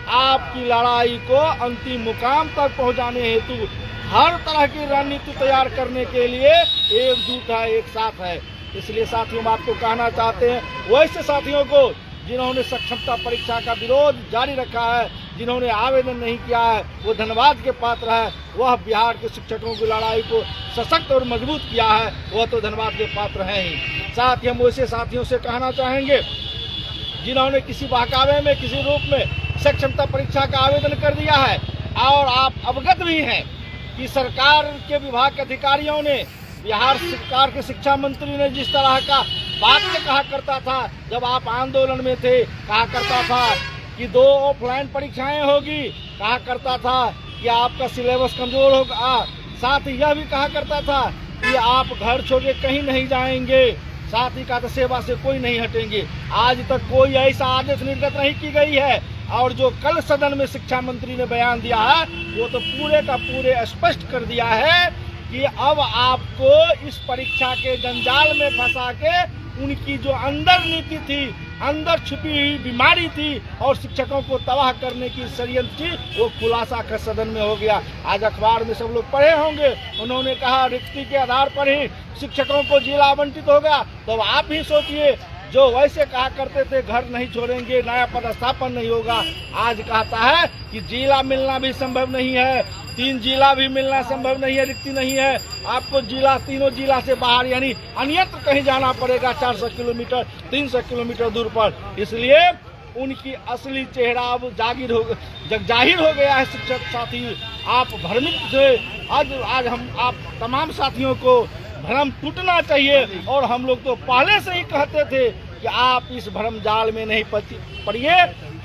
आपकी लड़ाई को अंतिम मुकाम तक पहुंचाने हेतु हर तरह की रणनीति तैयार करने के लिए एकजुट है, एक साथ है। इसलिए साथियों, हम आपको कहना चाहते हैं वैसे साथियों को जिन्होंने सक्षमता परीक्षा का विरोध जारी रखा है, जिन्होंने आवेदन नहीं किया है, वो धन्यवाद के पात्र है। वह बिहार के शिक्षकों की लड़ाई को सशक्त और मजबूत किया है, वह तो धन्यवाद के पात्र हैं ही। साथ ही हम वैसे साथियों से कहना चाहेंगे जिन्होंने किसी बहकावे में, किसी रूप में सक्षमता परीक्षा का आवेदन कर दिया है और आप अवगत भी हैं कि सरकार के विभाग के अधिकारियों ने, बिहार सरकार के शिक्षा मंत्री ने जिस तरह का बात में कहा करता था जब आप आंदोलन में थे, कहा करता था कि 2 ऑफलाइन परीक्षाएं होगी, कहा करता था कि आपका सिलेबस कमजोर होगा, साथ ही यह भी कहा करता था कि आप घर छोड़ के कहीं नहीं जाएंगे, साथ ही कहा था सेवा से कोई नहीं हटेंगे। आज तक कोई ऐसा आदेश निर्गत नहीं की गई है और जो कल सदन में शिक्षा मंत्री ने बयान दिया है वो तो पूरे का पूरे स्पष्ट कर दिया है कि अब आपको इस परीक्षा के जंजाल में फंसा के उनकी जो अंदर नीति थी, अंदर छुपी हुई बीमारी थी और शिक्षकों को तबाह करने की षड्यंत्र थी, वो खुलासा कर सदन में हो गया। आज अखबार में सब लोग पढ़े होंगे, उन्होंने कहा रिक्ति के आधार पर ही शिक्षकों को जिला आवंटित होगा। तो आप भी सोचिए, जो वैसे कहा करते थे घर नहीं छोड़ेंगे, नया पदस्थापन नहीं होगा, आज कहता है कि जिला मिलना भी संभव नहीं है, 3 जिला भी मिलना संभव नहीं है, रिक्ति नहीं है, आपको जिला, तीनों जिला से बाहर यानी अन्यत्र कहीं जाना पड़ेगा 400 किलोमीटर, 300 किलोमीटर दूर पर। इसलिए उनकी असली चेहरा अब जाहिर हो गया है। शिक्षक साथी, आप भ्रमित थे, आज हम आप तमाम साथियों को भ्रम टूटना चाहिए और हम लोग तो पहले से ही कहते थे कि आप इस भ्रम जाल में नहीं पड़िए।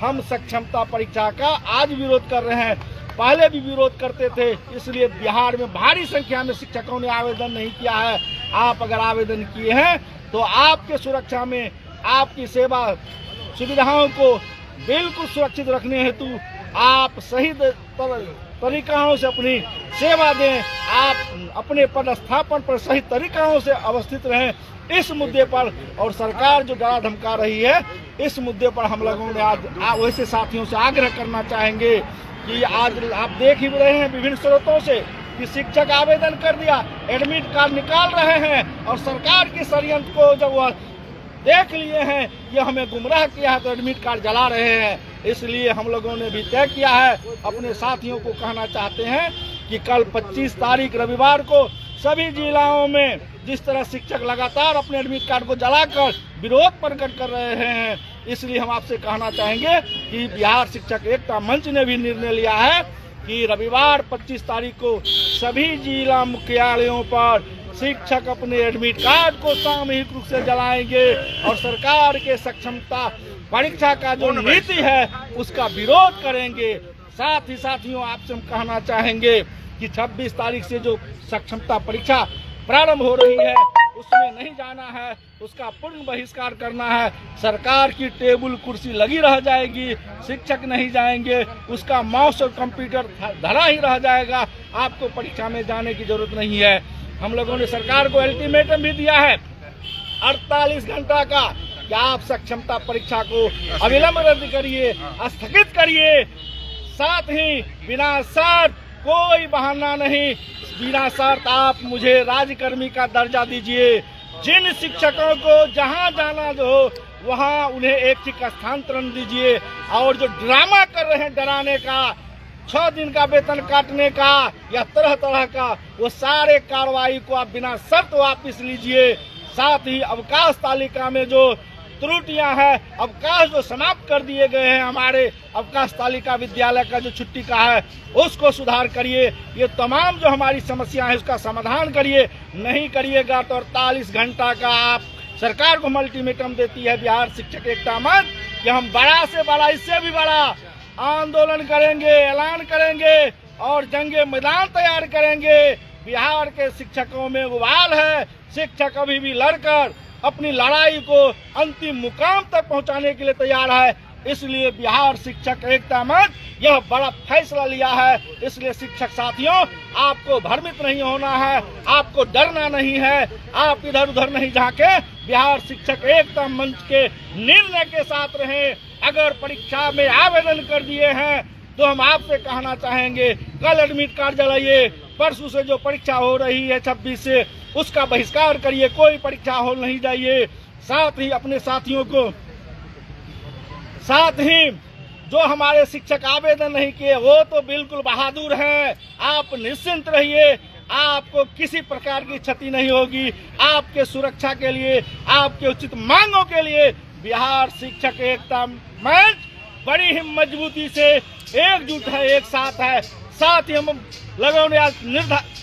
हम सक्षमता परीक्षा का आज विरोध कर रहे हैं, पहले भी विरोध करते थे, इसलिए बिहार में भारी संख्या में शिक्षकों ने आवेदन नहीं किया है। आप अगर आवेदन किए हैं तो आपके सुरक्षा में, आपकी सेवा सुविधाओं को बिल्कुल सुरक्षित रखने हेतु आप सही तरीकों से अपनी सेवा दें, आप अपने पदस्थापन पर सही तरीकों से अवस्थित रहें इस मुद्दे पर। और सरकार जो डरा धमका रही है इस मुद्दे पर हम लोगों ने आज वैसे साथियों से आग्रह करना चाहेंगे कि आज आप देख ही रहे हैं विभिन्न स्रोतों से कि शिक्षक आवेदन कर दिया, एडमिट कार्ड निकाल रहे हैं और सरकार के षड्यंत्र को जब वह देख लिए हैं कि हमें गुमराह किया है तो एडमिट कार्ड जला रहे हैं। इसलिए हम लोगों ने भी तय किया है, अपने साथियों को कहना चाहते हैं कि कल 25 तारीख रविवार को सभी जिलाओं में जिस तरह शिक्षक लगातार अपने एडमिट कार्ड को जलाकर विरोध प्रकट कर रहे हैं, इसलिए हम आपसे कहना चाहेंगे कि बिहार शिक्षक एकता मंच ने भी निर्णय लिया है कि रविवार 25 तारीख को सभी जिला मुख्यालयों पर शिक्षक अपने एडमिट कार्ड को सामूहिक रूप से जलाएंगे और सरकार के सक्षमता परीक्षा का जो नीति है उसका विरोध करेंगे। साथ ही साथियों, आपसे हम कहना चाहेंगे कि 26 तारीख से जो सक्षमता परीक्षा प्रारंभ हो रही है उसमें नहीं जाना है, उसका पूर्ण बहिष्कार करना है। सरकार की टेबल कुर्सी लगी रह जाएगी, शिक्षक नहीं जाएंगे, उसका माउस और कंप्यूटर धरा ही रह जाएगा, आपको परीक्षा में जाने की जरूरत नहीं है। हम लोगों ने सरकार को अल्टीमेटम भी दिया है 48 घंटा का कि आप सक्षमता परीक्षा को अविलंब रद्द करिए, स्थगित करिए। साथ ही बिना शर्त, कोई बहाना नहीं, बिना शर्त आप मुझे राज्यकर्मी का दर्जा दीजिए। जिन शिक्षकों को जहां जाना जो हो वहां उन्हें ऐच्छिक स्थानांतरण दीजिए और जो ड्रामा कर रहे हैं डराने का, 6 दिन का वेतन काटने का या तरह तरह का, वो सारे कार्रवाई को आप बिना शर्त वापस लीजिए। साथ ही अवकाश तालिका में जो त्रुटियां हैं, अवकाश जो समाप्त कर दिए गए हैं, हमारे अवकाश तालिका विद्यालय का जो छुट्टी का है उसको सुधार करिए। ये तमाम जो हमारी समस्या है उसका समाधान करिए। नहीं करिएगा तो 48 घंटा का आप सरकार को अल्टीमेटम देती है बिहार शिक्षक एकता मंच कि हम बड़ा से बड़ा, इससे भी बड़ा आंदोलन करेंगे, ऐलान करेंगे और जंगे मैदान तैयार करेंगे। बिहार के शिक्षकों में उबाल है, शिक्षक अभी भी लड़कर अपनी लड़ाई को अंतिम मुकाम तक पहुंचाने के लिए तैयार है। इसलिए बिहार शिक्षक एकता मंच यह बड़ा फैसला लिया है। इसलिए शिक्षक साथियों, आपको भ्रमित नहीं होना है, आपको डरना नहीं है, आप इधर उधर नहीं झांके, बिहार शिक्षक एकता मंच के निर्णय के साथ रहें अगर परीक्षा में आवेदन कर दिए हैं तो हम आपसे कहना चाहेंगे कल एडमिट कार्ड जलाइए, परसों से जो परीक्षा हो रही है 26 से उसका बहिष्कार करिए, कोई परीक्षा हॉल नहीं जाइए। साथ ही अपने साथियों को, साथ ही जो हमारे शिक्षक आवेदन नहीं किए वो तो बिल्कुल बहादुर हैं, आप निश्चिंत रहिए, आपको किसी प्रकार की क्षति नहीं होगी। आपके सुरक्षा के लिए, आपके उचित मांगों के लिए बिहार शिक्षक एकता मंच बड़ी ही मजबूती से एकजुट है, एक साथ है। साथ ही हम लोगों ने आज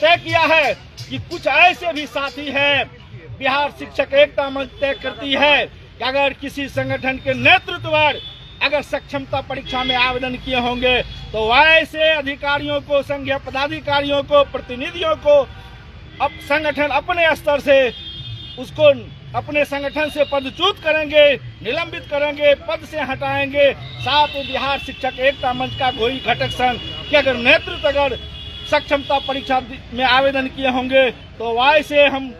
तय किया है कि कुछ ऐसे भी साथी हैं, बिहार शिक्षक एकता मंच तय करती है कि अगर किसी संगठन के नेतृत्व अगर सक्षमता परीक्षा में आवेदन किए होंगे तो वैसे अधिकारियों को, संघीय पदाधिकारियों को, प्रतिनिधियों को अब संगठन अपने स्तर से उसको अपने संगठन से पदच्युत करेंगे, निलंबित करेंगे, पद से हटाएंगे। साथ ही बिहार शिक्षक एकता मंच का कोई घटक संघ कि अगर नेतृत्व अगर सक्षमता परीक्षा में आवेदन किए होंगे तो वैसे हम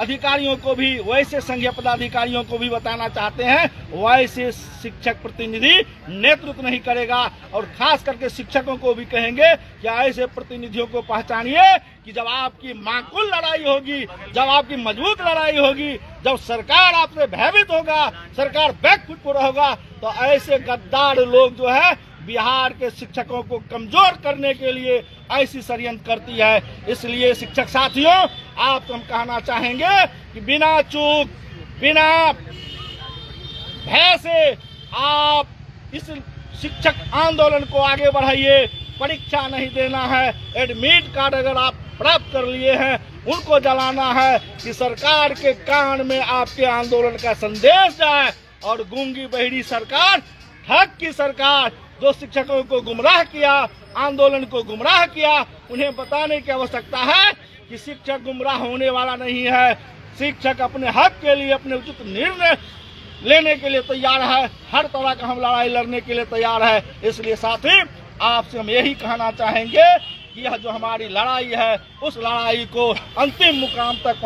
अधिकारियों को भी, वैसे संघीय पदाधिकारियों को भी बताना चाहते हैं, वैसे शिक्षक प्रतिनिधि नेतृत्व नहीं करेगा। और खास करके शिक्षकों को भी कहेंगे कि ऐसे प्रतिनिधियों को पहचानिए कि जब आपकी माकूल लड़ाई होगी, जब आपकी मजबूत लड़ाई होगी, जब सरकार आपसे भयभीत होगा, सरकार बैकफुट पर होगा, तो ऐसे गद्दार लोग जो है बिहार के शिक्षकों को कमजोर करने के लिए ऐसी षड्यंत्र करती है। इसलिए शिक्षक साथियों, आपको हम कहना चाहेंगे कि बिना चूक, बिना भय से आप इस शिक्षक आंदोलन को आगे बढ़ाइए। परीक्षा नहीं देना है, एडमिट कार्ड अगर आप प्राप्त कर लिए हैं उनको जलाना है कि सरकार के कान में आपके आंदोलन का संदेश जाए। और गूंगी बहिरी सरकार, ठग की सरकार जो शिक्षकों को गुमराह किया, आंदोलन को गुमराह किया, उन्हें बताने की आवश्यकता है कि शिक्षक गुमराह होने वाला नहीं है। शिक्षक अपने हक के लिए, अपने उचित निर्णय लेने के लिए तैयार है, हर तरह का हम लड़ाई लड़ने के लिए तैयार है। इसलिए साथी, आपसे हम यही कहना चाहेंगे कि यह जो हमारी लड़ाई है उस लड़ाई को अंतिम मुकाम तक